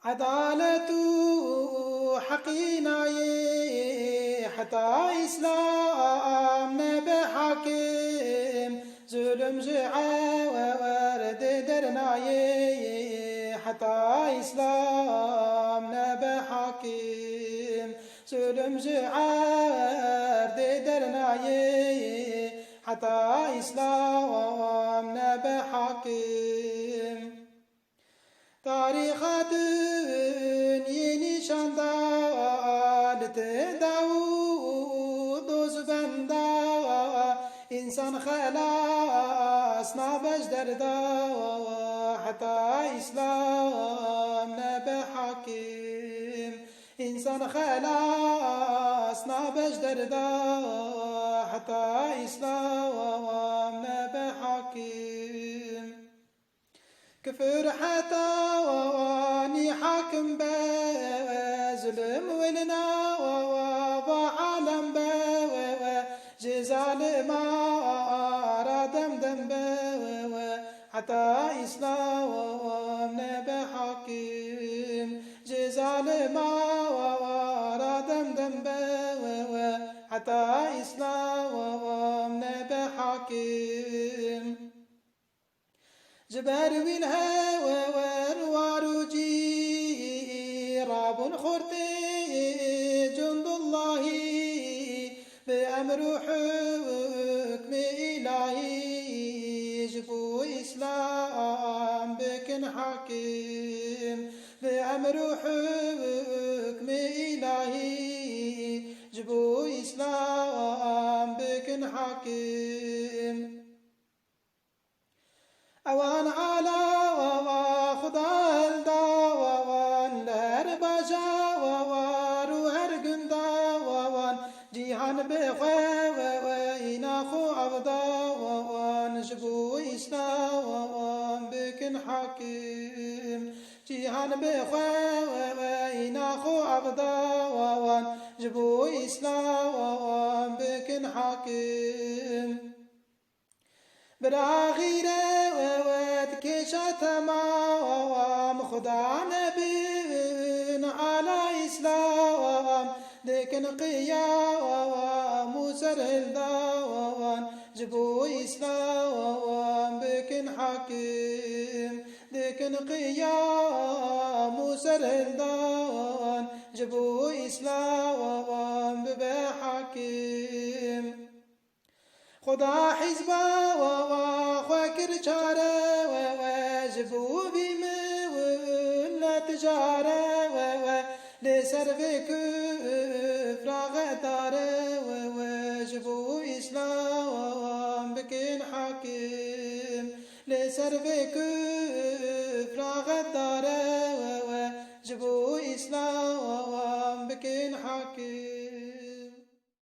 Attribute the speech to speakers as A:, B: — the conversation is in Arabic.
A: عدالة حقيناي حتى إسلام بحاكم ظلم ورد درناي حتى إسلام بحاكم ظلم ورد درناي حتى إسلام بحاكم تاريخ دنيا شاندال تداود زبندا إنسان خلاص نبش دردا حتى إسلام بحاكم إنسان خلاص نبش دردا حتى إسلام بحاكم كفر حتى واني حاكم بظلم ولنا وعالم جزال ما ردم دم حتى إسلام بحاكم جزال ما ردم دم حتى إسلام بحاكم جبار والهوى والواروجي راب خرتي جند الله بأمر حكم إلهي جبو إسلام بكن حاكم بأمر حكم إلهي جبو إسلام بكن حاكم اوان على خدا الداوان لربجا وروهر قندا جيهان بخوينا خو عبدا جبو إسلام بكن حاكم جيهان بخوينا خو عبدا جبو إسلام بكن حاكم براغيره وتكشى تمام خدا نبي على إسلام لكن قيام وسر الدوان جبو إسلام بكن حاكم لكن قيام وسر الدوان جبو إسلام بحاكم خدا حزبا وخاكر شارة وجبو بمولا تجارة لسرف كفر غدارة وجبو إسلام بكن حاكم لسرف كفر غدارة وجبو إسلام بكن حاكم